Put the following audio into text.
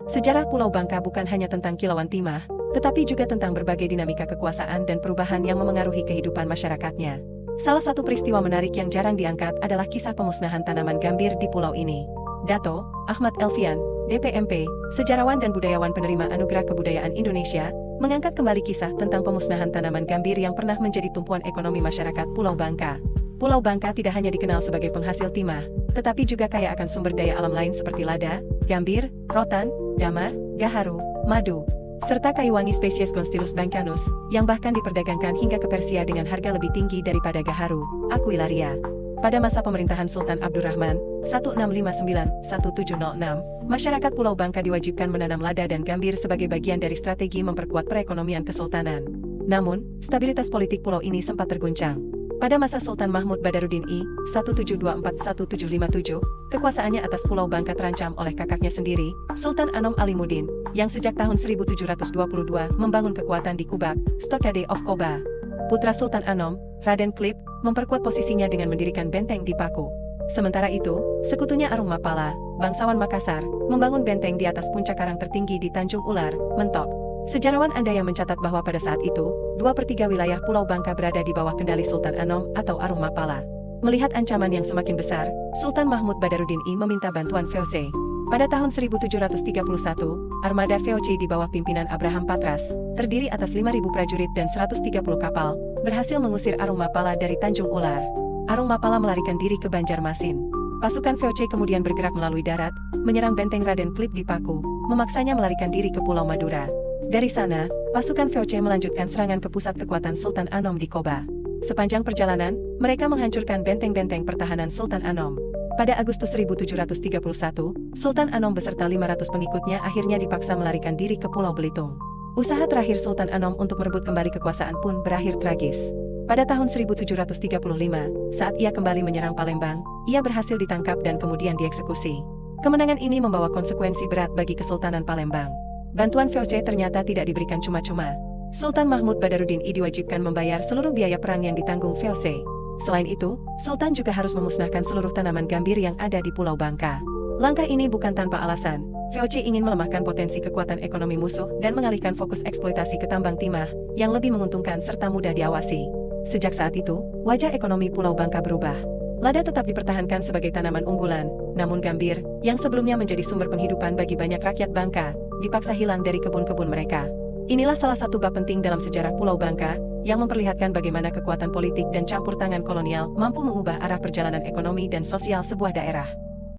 Sejarah Pulau Bangka bukan hanya tentang kilauan timah, tetapi juga tentang berbagai dinamika kekuasaan dan perubahan yang memengaruhi kehidupan masyarakatnya. Salah satu peristiwa menarik yang jarang diangkat adalah kisah pemusnahan tanaman gambir di pulau ini. Dato Ahmad Elfian, DPMP, sejarawan dan budayawan penerima Anugerah Kebudayaan Indonesia, mengangkat kembali kisah tentang pemusnahan tanaman gambir yang pernah menjadi tumpuan ekonomi masyarakat Pulau Bangka. Pulau Bangka tidak hanya dikenal sebagai penghasil timah, tetapi juga kaya akan sumber daya alam lain seperti lada, gambir, rotan, damar, gaharu, madu, serta kayu wangi spesies Gonstylus bancanus, yang bahkan diperdagangkan hingga ke Persia dengan harga lebih tinggi daripada gaharu, aquilaria. Pada masa pemerintahan Sultan Abdurrahman, 1659-1706, masyarakat Pulau Bangka diwajibkan menanam lada dan gambir sebagai bagian dari strategi memperkuat perekonomian kesultanan. Namun, stabilitas politik pulau ini sempat terguncang. Pada masa Sultan Mahmud Badaruddin I, 1724-1757, kekuasaannya atas Pulau Bangka terancam oleh kakaknya sendiri, Sultan Anom Alimuddin, yang sejak tahun 1722 membangun kekuatan di Kubak, Stockade of Koba. Putra Sultan Anom, Raden Klip, memperkuat posisinya dengan mendirikan benteng di Paku. Sementara itu, sekutunya Arung Mapala, bangsawan Makassar, membangun benteng di atas puncak karang tertinggi di Tanjung Ular, Mentok. Sejarawan Andaya mencatat bahwa pada saat itu, 2/3 wilayah Pulau Bangka berada di bawah kendali Sultan Anom atau Arung Mapala. Melihat ancaman yang semakin besar, Sultan Mahmud Badaruddin I meminta bantuan VOC. Pada tahun 1731, armada VOC di bawah pimpinan Abraham Patras, terdiri atas 5.000 prajurit dan 130 kapal, berhasil mengusir Arung Mapala dari Tanjung Ular. Arung Mapala melarikan diri ke Banjarmasin. Pasukan VOC kemudian bergerak melalui darat, menyerang benteng Raden Klip di Paku, memaksanya melarikan diri ke Pulau Madura. Dari sana, pasukan VOC melanjutkan serangan ke pusat kekuatan Sultan Anom di Koba. Sepanjang perjalanan, mereka menghancurkan benteng-benteng pertahanan Sultan Anom. Pada Agustus 1731, Sultan Anom beserta 500 pengikutnya akhirnya dipaksa melarikan diri ke Pulau Belitung. Usaha terakhir Sultan Anom untuk merebut kembali kekuasaan pun berakhir tragis. Pada tahun 1735, saat ia kembali menyerang Palembang, ia berhasil ditangkap dan kemudian dieksekusi. Kemenangan ini membawa konsekuensi berat bagi Kesultanan Palembang. Bantuan VOC ternyata tidak diberikan cuma-cuma. Sultan Mahmud Badaruddin I diwajibkan membayar seluruh biaya perang yang ditanggung VOC. Selain itu, Sultan juga harus memusnahkan seluruh tanaman gambir yang ada di Pulau Bangka. Langkah ini bukan tanpa alasan. VOC ingin melemahkan potensi kekuatan ekonomi musuh dan mengalihkan fokus eksploitasi ke tambang timah, yang lebih menguntungkan serta mudah diawasi. Sejak saat itu, wajah ekonomi Pulau Bangka berubah. Lada tetap dipertahankan sebagai tanaman unggulan, namun gambir, yang sebelumnya menjadi sumber penghidupan bagi banyak rakyat Bangka, dipaksa hilang dari kebun-kebun mereka. Inilah salah satu bab penting dalam sejarah Pulau Bangka, yang memperlihatkan bagaimana kekuatan politik dan campur tangan kolonial mampu mengubah arah perjalanan ekonomi dan sosial sebuah daerah.